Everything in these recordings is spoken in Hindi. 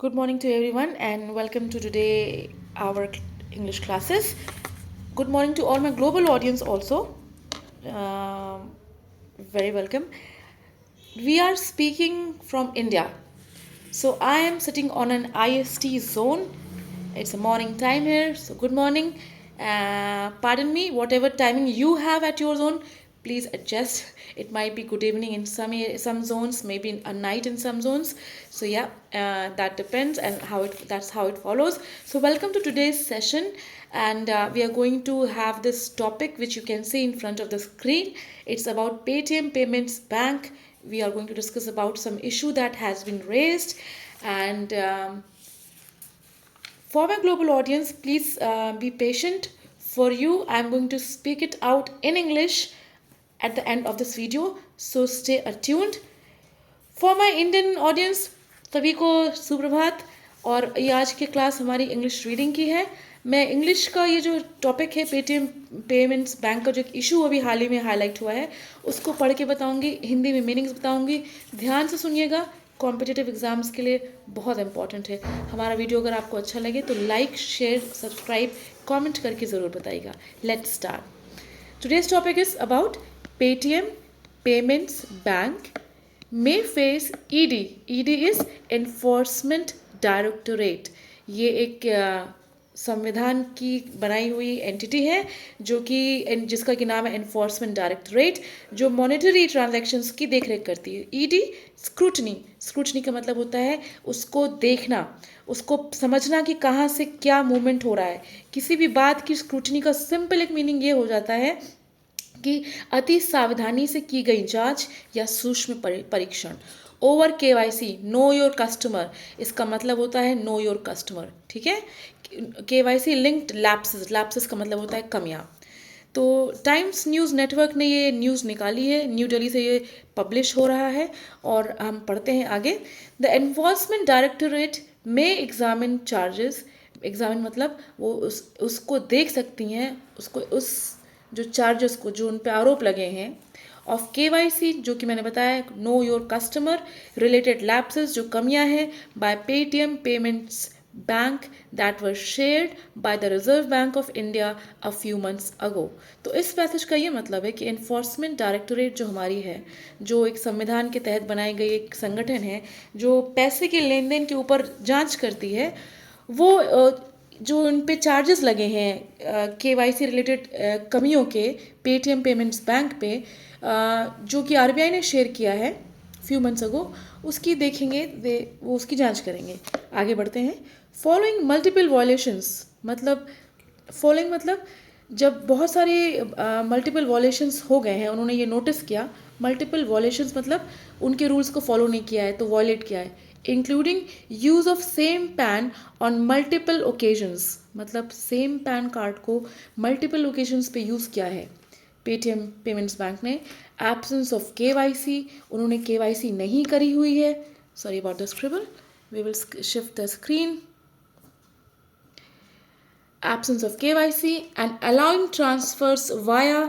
Good morning to everyone and welcome to today our English classes. Good morning to all my global audience also. Very welcome. We are speaking from India. So I am sitting on an IST zone. It's a morning time here. So good morning. Pardon me, whatever timing you have at your zone, please adjust. It might be good evening in some zones, maybe a night in some zones. So yeah, that depends and that's how it follows. So welcome to today's session, and we are going to have this topic which you can see in front of the screen. It's about Paytm Payments Bank. We are going to discuss about some issue that has been raised, and for my global audience, please be patient. For you, I'm going to speak it out in English at the end of this video, so stay attuned. For my Indian audience, सभी को सुप्रभात। और ये आज की क्लास हमारी इंग्लिश रीडिंग की है। मैं इंग्लिश का ये जो टॉपिक है पेटीएम पेमेंट्स बैंक का जो एक इशू अभी हाल ही में हाईलाइट हुआ है उसको पढ़ के बताऊंगी, हिंदी में मीनिंग्स बताऊंगी। ध्यान से सुनिएगा, कॉम्पिटिटिव एग्जाम्स के लिए बहुत इंपॉर्टेंट है। हमारा वीडियो अगर आपको अच्छा लगे तो लाइक, शेयर, सब्सक्राइब, कमेंट करके ज़रूर बताइएगा। Let's start. Today's topic is about Paytm payments bank may face ED. ED is Enforcement Directorate. ये एक संविधान की बनाई हुई एंटिटी है जो कि जिसका कि नाम है एनफोर्समेंट डायरेक्टरेट, जो मॉनेटरी ट्रांजैक्शंस की देखरेख करती है। ईडी स्क्रूटनी, स्क्रूटनी का मतलब होता है उसको देखना, उसको समझना कि कहाँ से क्या मूवमेंट हो रहा है। किसी भी बात की स्क्रूटनी का सिंपल एक मीनिंग ये हो जाता है कि अति सावधानी से की गई जांच या सूक्ष्म परीक्षण। Over KYC, no your customer, इसका मतलब होता है नो योर कस्टमर। ठीक है, केवाईसी लिंक्ड लैप्सेस, लैप्सेस का मतलब होता है कमियां। तो टाइम्स न्यूज़ नेटवर्क ने ये न्यूज़ निकाली है, न्यू दिल्ली से ये पब्लिश हो रहा है और हम पढ़ते हैं आगे। द एनफोर्समेंट डायरेक्टरेट में एग्जामिन चार्जेस, एग्जामिन मतलब वो उसको देख सकती हैं, उसको उस जो चार्जेस को, जो उन पे आरोप लगे हैं ऑफ केवाईसी, जो कि मैंने बताया know your customer, related lapses जो कमियां हैं by Paytm payments bank that were shared by the Reserve Bank of India a few months ago. तो इस पैसेज का ये मतलब है कि एनफोर्समेंट डायरेक्टोरेट जो हमारी है, जो एक संविधान के तहत बनाई गई एक संगठन है जो पैसे के लेन देन के ऊपर जांच करती है, वो जो उन पे चार्जेस लगे हैं केवाईसी रिलेटेड कमियों के पेटीएम पेमेंट्स बैंक पे, जो कि आरबीआई ने शेयर किया है फ्यू मंथ्स अगो, उसकी देखेंगे, वो उसकी जांच करेंगे। आगे बढ़ते हैं। फॉलोइंग मल्टीपल वॉयलेशंस, मतलब फॉलोइंग मतलब जब बहुत सारे मल्टीपल वॉयलेशंस हो गए हैं, उन्होंने ये नोटिस किया। मल्टीपल वॉयलेशंस मतलब उनके रूल्स को फॉलो नहीं किया है तो वॉयलेट किया है। Including use of same PAN on multiple occasions, मतलब सेम पैन कार्ड को मल्टीपल ओकेजन्स पे यूज़ किया है पेटीएम पेमेंट्स बैंक ने। एब्सेंस ऑफ केवाईसी, उन्होंने केवाईसी नहीं करी हुई है। Sorry about the scribble, we will shift the screen. Absence of KYC and allowing transfers via,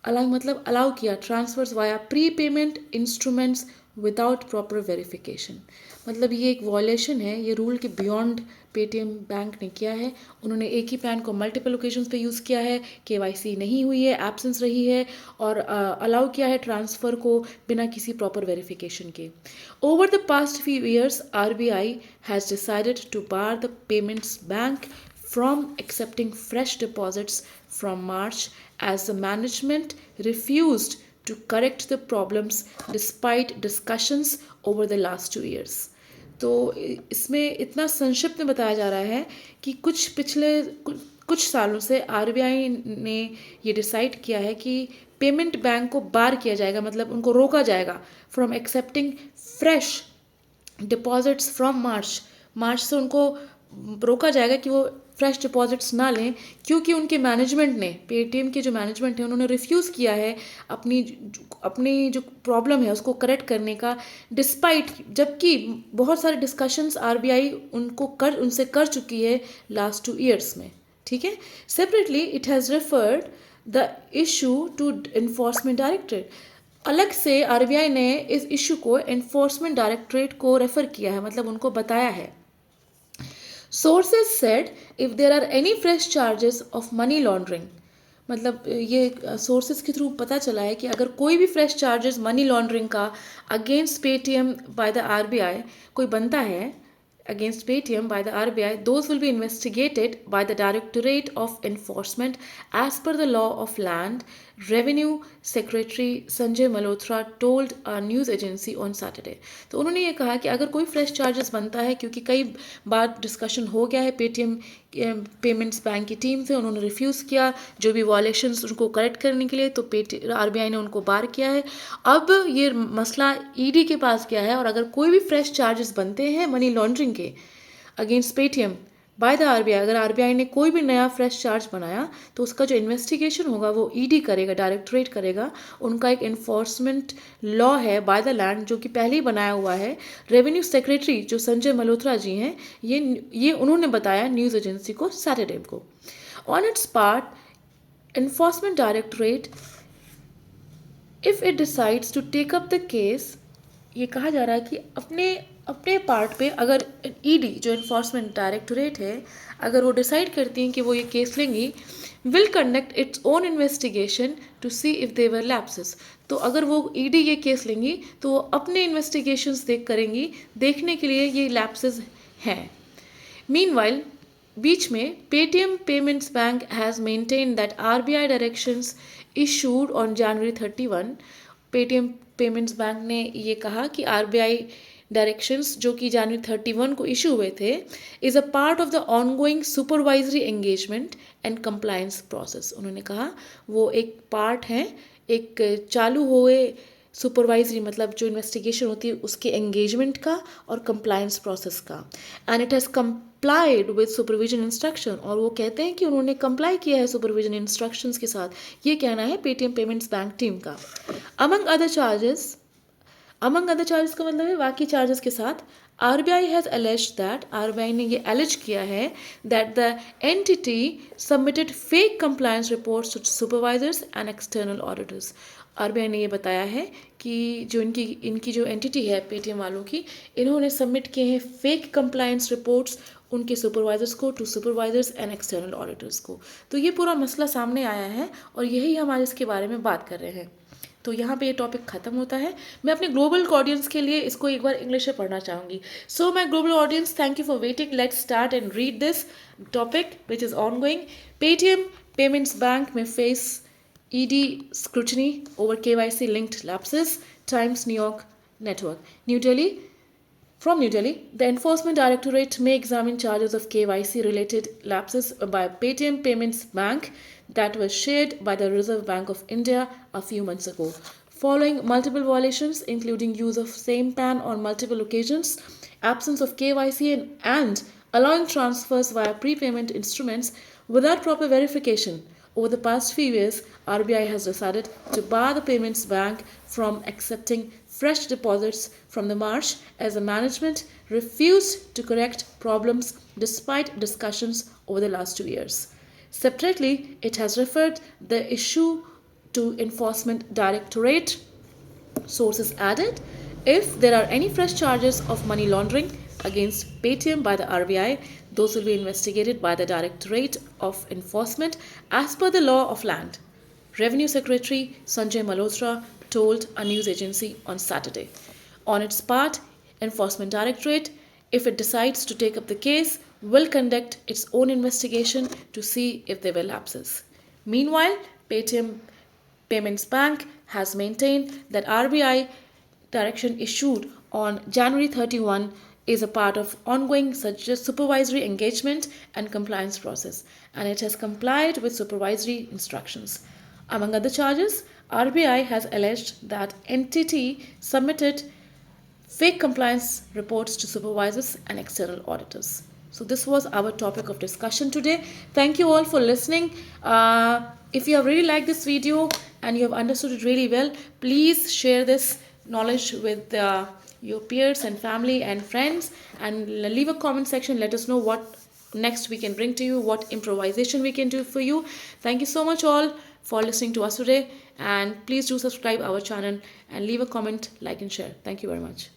allowing मतलब अलाउ किया transfers via pre payment instruments without proper verification. मतलब ये एक वॉयलेशन है, ये रूल के बियॉन्ड पेटीएम बैंक ने किया है। उन्होंने एक ही पैन को मल्टीपल ओकेजन्स पे यूज़ किया है, केवाईसी नहीं हुई है, एब्सेंस रही है, और अलाउ किया है ट्रांसफ़र को बिना किसी प्रॉपर वेरिफिकेशन के। Over the past few years RBI has decided to bar the payments bank from accepting fresh deposits from March as the management refused to correct the problems despite discussions over the last 2 years. तो इसमें इतना संक्षिप्त में बताया जा रहा है कि कुछ सालों से आरबीआई ने ये डिसाइड किया है कि पेमेंट बैंक को बार किया जाएगा, मतलब उनको रोका जाएगा from accepting fresh deposits from March से उनको रोका जाएगा कि वो फ्रेश डिपॉजिट्स ना लें, क्योंकि उनके मैनेजमेंट ने, पेटीएम के जो मैनेजमेंट है, उन्होंने रिफ्यूज़ किया है अपनी जो प्रॉब्लम है उसको करेक्ट करने का, डिस्पाइट, जबकि बहुत सारे डिस्कशंस आरबीआई उनसे कर चुकी है लास्ट 2 ईयर्स में। ठीक है, separately it has referred the issue to enforcement directorate. अलग से आरबीआई ने इस इशू को एनफोर्समेंट डायरेक्टरेट को रेफर किया है, मतलब उनको बताया है. Sources said if there are any fresh charges of money laundering, मतलब ये सोर्सेज के थ्रू पता चला है कि अगर कोई भी फ्रेश चार्जेस मनी लॉन्ड्रिंग का against Paytm by the RBI कोई बनता है against Paytm by the RBI, those will be investigated by the Directorate of Enforcement as per the law of land. Revenue Secretary Sanjay Malhotra told a news agency on Saturday. तो उन्होंने ये कहा कि अगर कोई फ्रेश चार्जेस बनता है, क्योंकि कई बार डिस्कशन हो गया है पेटीएम पेमेंट्स बैंक की टीम से, उन्होंने रिफ्यूज़ किया जो भी वॉलेशंस उनको करेक्ट करने के लिए, तो आरबीआई ने उनको बार किया है. अब ये मसला ईडी के पास गया है और अगर कोई भी फ्रेश चार्जेस बनते हैं मनी लॉन्ड्रिंग के against Paytm by the RBI, अगर आरबीआई ने कोई भी नया फ्रेश चार्ज बनाया तो उसका जो इन्वेस्टिगेशन होगा वो ईडी करेगा, डायरेक्टरेट करेगा. उनका एक इन्फोर्समेंट लॉ है बाय द लैंड जो कि पहले ही बनाया हुआ है. रेवेन्यू सेक्रेटरी जो संजय मल्होत्रा जी हैं, ये उन्होंने बताया न्यूज़ एजेंसी को सैटरडे को. On its part, enforcement directorate if it decides to take up the case, ये कहा जा रहा है कि अपने पार्ट पे अगर ईडी जो इन्फोर्समेंट डायरेक्टोरेट है, अगर वो डिसाइड करती हैं कि वो ये केस लेंगी, will conduct its own investigation to see if they were lapses. तो अगर वो ईडी ये केस लेंगी तो वो अपने इन्वेस्टिगेशंस देखने के लिए ये लैप्सेस हैं. मीनवाइल, बीच में Paytm payments bank has maintain that RBI directions issued on January 31. Paytm payments bank ने ये कहा कि आरबीआई डायरेक्शंस जो कि जनवरी 31 को इशू हुए थे is a part of the ongoing supervisory engagement and compliance process. उन्होंने कहा वो एक पार्ट है एक चालू हुए सुपरवाइजरी, मतलब जो इन्वेस्टिगेशन होती है उसके एंगेजमेंट का और कंप्लायंस प्रोसेस का. And it has complied with supervision instruction, और वो कहते हैं कि उन्होंने कंप्लाई किया है सुपरविजन इंस्ट्रक्शंस के साथ. ये कहना है पेटीएम पेमेंट्स बैंक टीम का. अमंग अदर चार्जेस का मतलब है बाकी चार्जेस के साथ, RBI has alleged that, RBI ने ये एलेज किया है that the entity submitted fake compliance reports to supervisors and external auditors. RBI ने ये बताया है कि जो इनकी जो एंटिटी है पेटीएम वालों की, इन्होंने सबमिट किए हैं फेक कंप्लायंस रिपोर्ट्स उनके सुपरवाइजर्स को, to supervisors and external auditors को. तो ये पूरा मसला सामने आया है और यही हम आज इसके बारे में बात कर रहे हैं. तो यहाँ पे ये टॉपिक ख़त्म होता है. मैं अपने ग्लोबल ऑडियंस के लिए इसको एक बार इंग्लिश में पढ़ना चाहूँगी. So my global audience, thank you for waiting. Let's start and read this topic which is ongoing. Paytm payments bank में face ED scrutiny over KYC linked lapses, Times New York Network. New Delhi. From New Delhi, the Enforcement Directorate may examine charges of KYC related lapses by Paytm Payments Bank that were shared by the Reserve Bank of India a few months ago. Following multiple violations, including use of same PAN on multiple occasions, absence of KYC and allowing transfers via prepayment instruments without proper verification, over the past few years, RBI has decided to bar the payments bank from accepting fresh deposits from the March as the management refused to correct problems despite discussions over the last 2 years. Separately, it has referred the issue to Enforcement Directorate. Sources added, if there are any fresh charges of money laundering against Paytm by the RBI, those will be investigated by the Directorate of Enforcement as per the law of land. Revenue Secretary Sanjay Malhotra told a news agency on Saturday. On its part, Enforcement Directorate, if it decides to take up the case, will conduct its own investigation to see if there were lapses. Meanwhile, Paytm Payments Bank has maintained that RBI direction issued on January 31 is a part of ongoing such as supervisory engagement and compliance process, and it has complied with supervisory instructions. Among other charges, RBI has alleged that entity submitted fake compliance reports to supervisors and external auditors. So this was our topic of discussion today. Thank you all for listening. If you have really liked this video and you have understood it really well, please share this knowledge with your peers and family and friends, and leave a comment section. Let us know what next we can bring to you, what improvisation we can do for you. Thank you so much all for listening to us today. And please do subscribe our channel and leave a comment, like, and share. Thank you very much.